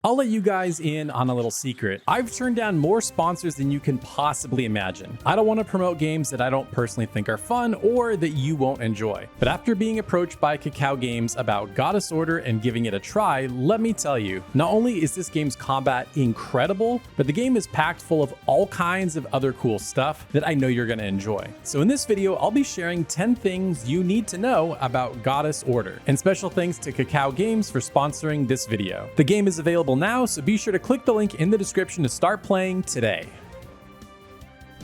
I'll let you guys in on a little secret. I've turned down more sponsors than you can possibly imagine. I don't want to promote games that I don't personally think are fun or that you won't enjoy. But after being approached by Kakao Games about Goddess Order and giving it a try, let me tell you, not only is this game's combat incredible, but the game is packed full of all kinds of other cool stuff that I know you're going to enjoy. So in this video, I'll be sharing 10 things you need to know about Goddess Order. And special thanks to Kakao Games for sponsoring this video. The game is available now, so be sure to click the link in the description to start playing today.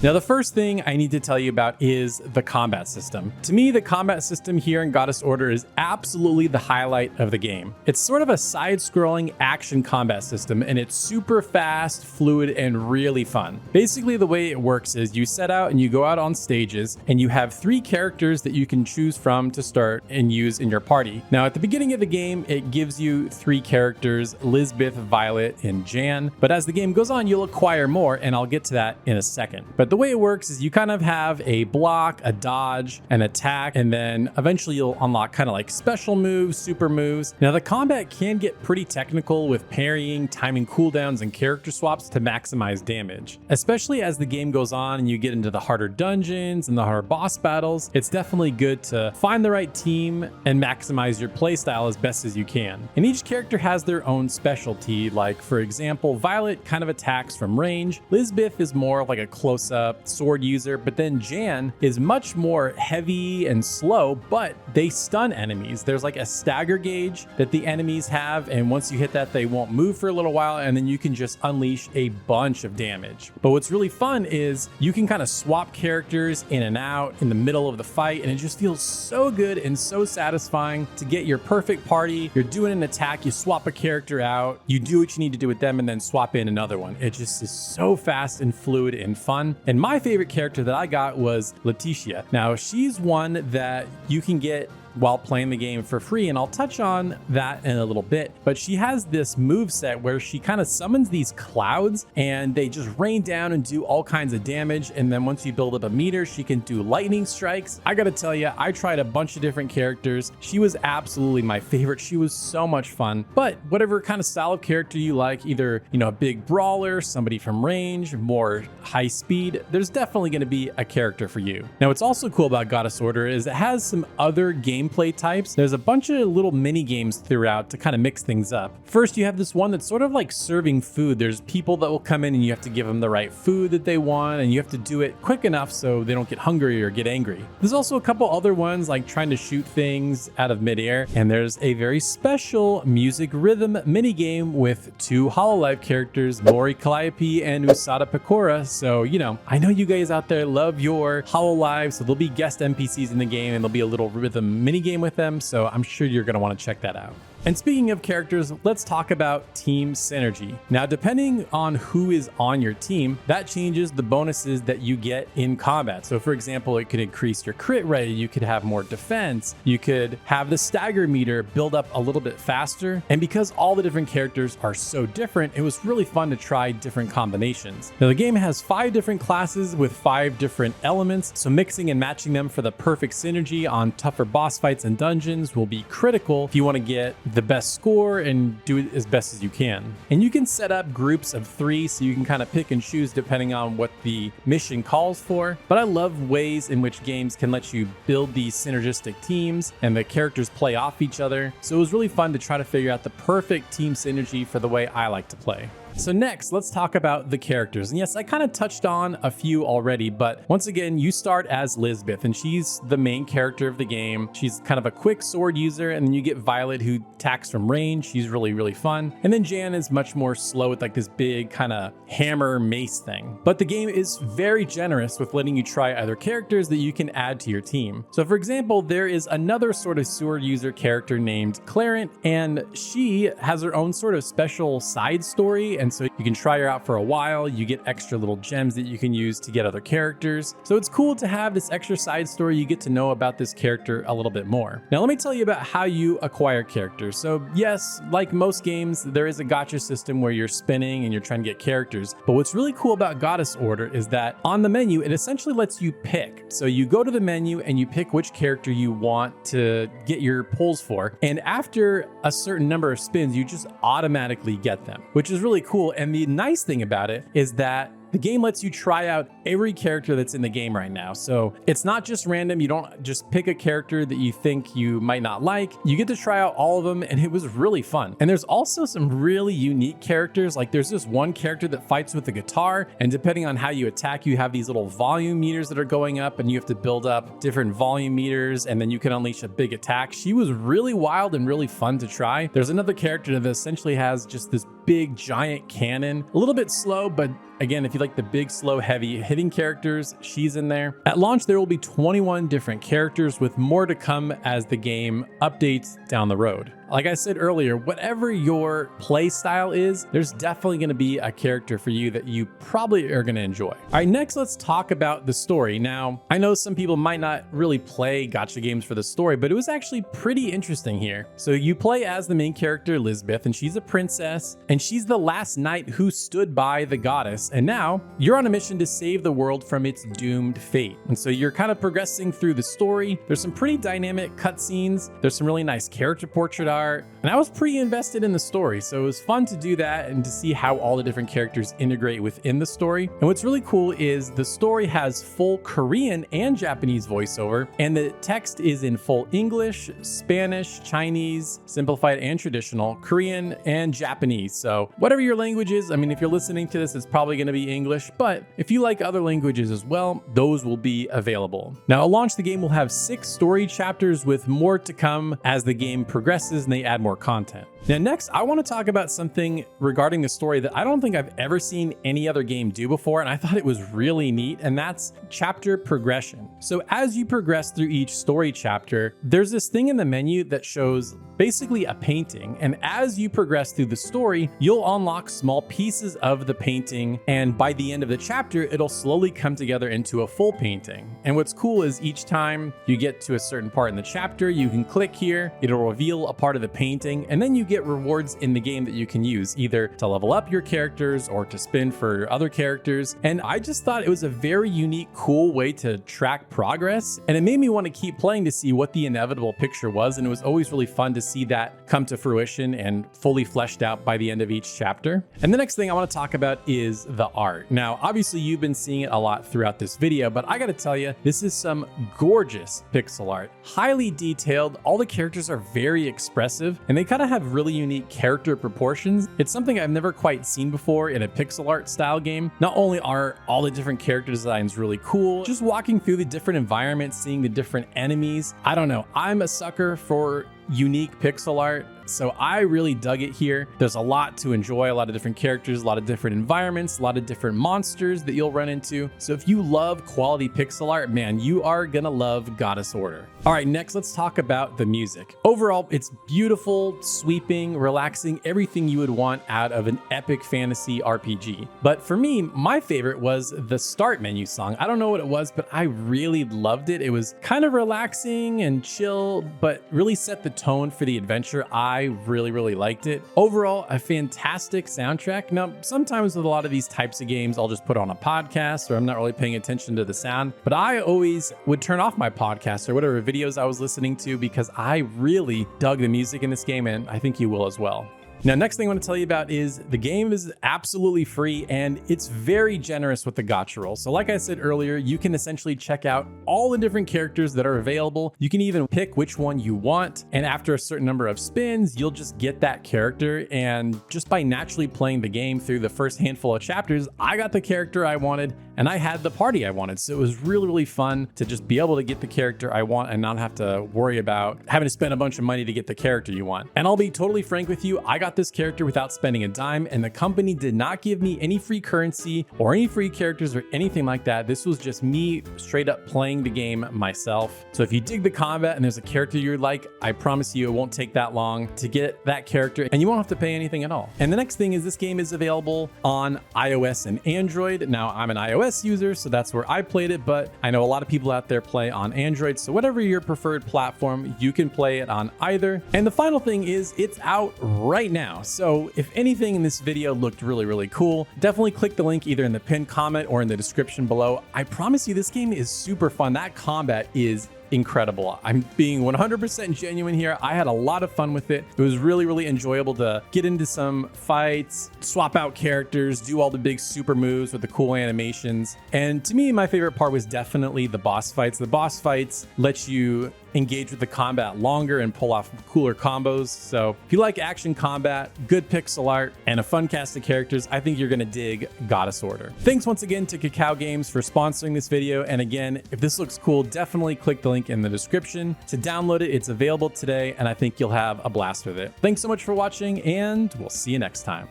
Now, the first thing I need to tell you about is the combat system. To me, the combat system here in Goddess Order is absolutely the highlight of the game. It's sort of a side-scrolling action combat system, and it's super fast, fluid, and really fun. Basically, the way it works is you set out and you go out on stages, and you have 3 characters that you can choose from to start and use in your party. Now, at the beginning of the game, it gives you 3 characters, Lisbeth, Violet, and Jan. But as the game goes on, you'll acquire more, and I'll get to that in a second. But the way it works is you kind of have a block, a dodge, an attack, and then eventually you'll unlock kind of like special moves, super moves. Now the combat can get pretty technical with parrying, timing cooldowns, and character swaps to maximize damage. Especially as the game goes on and you get into the harder dungeons and the harder boss battles, it's definitely good to find the right team and maximize your playstyle as best as you can. And each character has their own specialty, like for example, Violet kind of attacks from range, Lisbeth is more like a close-up sword user, but then Jan is much more heavy and slow, but they stun enemies. There's like a stagger gauge that the enemies have, and once you hit that, they won't move for a little while, and then you can just unleash a bunch of damage. But what's really fun is you can kind of swap characters in and out in the middle of the fight, and it just feels so good and so satisfying to get your perfect party. You're doing an attack, you swap a character out, you do what you need to do with them, and then swap in another one. It just is so fast and fluid and fun. And my favorite character that I got was Leticia. Now, she's one that you can get while playing the game for free, and I'll touch on that in a little bit. But she has this move set where she kind of summons these clouds and they just rain down and do all kinds of damage, and then once you build up a meter, she can do lightning strikes. I gotta tell you, I tried a bunch of different characters. She was absolutely my favorite. She was so much fun. But whatever kind of style of character you like, either a big brawler, somebody from range, more high speed, there's definitely going to be a character for you. Now, what's also cool about Goddess Order is it has some other gameplay types. There's a bunch of little mini games throughout to kind of mix things up. First, you have this one that's sort of like serving food. There's people that will come in and you have to give them the right food that they want, and you have to do it quick enough so they don't get hungry or get angry. There's also a couple other ones like trying to shoot things out of midair, and there's a very special music rhythm mini game with 2 Hololive characters, Mori Calliope and Usada Pecora. So, I know you guys out there love your Hololive, so there'll be guest NPCs in the game and there'll be a little rhythm mini game with them, so I'm sure you're going to want to check that out. And speaking of characters, let's talk about team synergy. Now, depending on who is on your team, that changes the bonuses that you get in combat. So for example, it could increase your crit rate, you could have more defense, you could have the stagger meter build up a little bit faster. And because all the different characters are so different, it was really fun to try different combinations. Now, the game has 5 different classes with 5 different elements, so mixing and matching them for the perfect synergy on tougher boss fights and dungeons will be critical if you want to get the best score and do it as best as you can. And you can set up groups of 3 so you can kind of pick and choose depending on what the mission calls for. But I love ways in which games can let you build these synergistic teams and the characters play off each other. So it was really fun to try to figure out the perfect team synergy for the way I like to play. So next, let's talk about the characters. And yes, I kind of touched on a few already, but once again, you start as Lisbeth, and she's the main character of the game. She's kind of a quick sword user, and then you get Violet, who attacks from range. She's really, really fun. And then Jan is much more slow with like this big kind of hammer mace thing. But the game is very generous with letting you try other characters that you can add to your team. So for example, there is another sort of sword user character named Clarent, and she has her own sort of special side story and so you can try her out for a while. You get extra little gems that you can use to get other characters. So it's cool to have this extra side story. You get to know about this character a little bit more. Now let me tell you about how you acquire characters. So yes, like most games, there is a gacha system where you're spinning and you're trying to get characters. But what's really cool about Goddess Order is that on the menu, it essentially lets you pick. So you go to the menu and you pick which character you want to get your pulls for. And after a certain number of spins, you just automatically get them, which is really cool. And the nice thing about it is that the game lets you try out every character that's in the game right now. So it's not just random. You don't just pick a character that you think you might not like. You get to try out all of them, and it was really fun. And there's also some really unique characters. Like there's this one character that fights with the guitar, and depending on how you attack, you have these little volume meters that are going up, and you have to build up different volume meters, and then you can unleash a big attack. She was really wild and really fun to try. There's another character that essentially has just this big giant cannon, a little bit slow, but again, if you like the big, slow, heavy hitting characters, she's in there. At launch, there will be 21 different characters with more to come as the game updates down the road. Like I said earlier, whatever your play style is, there's definitely going to be a character for you that you probably are going to enjoy. All right, next let's talk about the story. Now, I know some people might not really play gacha games for the story, but it was actually pretty interesting here. So you play as the main character, Elizabeth, and she's a princess, and she's the last knight who stood by the goddess. And now you're on a mission to save the world from its doomed fate. And so you're kind of progressing through the story. There's some pretty dynamic cutscenes. There's some really nice character portrait art. And I was pretty invested in the story. So it was fun to do that and to see how all the different characters integrate within the story. And what's really cool is the story has full Korean and Japanese voiceover, and the text is in full English, Spanish, Chinese, simplified and traditional, Korean and Japanese. So whatever your language is, I mean, if you're listening to this, it's probably going to be English, but if you like other languages as well, those will be available. Now at launch, the game will have 6 story chapters with more to come as the game progresses and they add more content. Now next, I want to talk about something regarding the story that I don't think I've ever seen any other game do before, and I thought it was really neat, and that's chapter progression. So as you progress through each story chapter, there's this thing in the menu that shows basically a painting, and as you progress through the story, you'll unlock small pieces of the painting, and by the end of the chapter, it'll slowly come together into a full painting. And what's cool is each time you get to a certain part in the chapter, you can click here, it'll reveal a part of the painting, and then you get rewards in the game that you can use either to level up your characters or to spin for other characters. And I just thought it was a very unique, cool way to track progress, and it made me want to keep playing to see what the inevitable picture was, and it was always really fun to see that come to fruition and fully fleshed out by the end of each chapter. And the next thing I want to talk about is the art. Now, obviously you've been seeing it a lot throughout this video, but I got to tell you, this is some gorgeous pixel art, highly detailed. All the characters are very expressive, and they kind of have really unique character proportions. It's something I've never quite seen before in a pixel art style game. Not only are all the different character designs really cool, just walking through the different environments, seeing the different enemies. I don't know, I'm a sucker for unique pixel art, so I really dug it here. There's a lot to enjoy, a lot of different characters, a lot of different environments, a lot of different monsters that you'll run into. So if you love quality pixel art, man, you are gonna love Goddess Order. All right, next let's talk about the music. Overall, it's beautiful, sweeping, relaxing, everything you would want out of an epic fantasy RPG. But for me, my favorite was the start menu song. I don't know what it was, but I really loved it. It was kind of relaxing and chill, but really set the tone for the adventure. I really liked it. Overall, a fantastic soundtrack. Now, sometimes with a lot of these types of games, I'll just put on a podcast or I'm not really paying attention to the sound, but I always would turn off my podcast or whatever videos I was listening to because I really dug the music in this game, and I think you will as well. Now, next thing I want to tell you about is the game is absolutely free and it's very generous with the gacha roll. So like I said earlier, you can essentially check out all the different characters that are available. You can even pick which one you want. And after a certain number of spins, you'll just get that character. And just by naturally playing the game through the first handful of chapters, I got the character I wanted and I had the party I wanted. So it was really fun to just be able to get the character I want and not have to worry about having to spend a bunch of money to get the character you want. And I'll be totally frank with you, I got got this character without spending a dime, and the company did not give me any free currency or any free characters or anything like that. This was just me straight up playing the game myself. So if you dig the combat and there's a character you like, I promise you it won't take that long to get that character and you won't have to pay anything at all. And the next thing is this game is available on iOS and Android. Now I'm an iOS user, so that's where I played it, but I know a lot of people out there play on Android. So whatever your preferred platform, you can play it on either. And the final thing is it's out right now. So if anything in this video looked really, really cool, definitely click the link either in the pinned comment or in the description below. I promise you this game is super fun. That combat is incredible. I'm being 100% genuine here. I had a lot of fun with it. It was really, really enjoyable to get into some fights, swap out characters, do all the big super moves with the cool animations. And to me, my favorite part was definitely the boss fights. The boss fights let you engage with the combat longer and pull off cooler combos. So if you like action combat, good pixel art, and a fun cast of characters, I think you're gonna dig Goddess Order. Thanks once again to Kakao Games for sponsoring this video. And again, if this looks cool, definitely click the link in the description to download it. It's available today, and I think you'll have a blast with it. Thanks so much for watching, and we'll see you next time.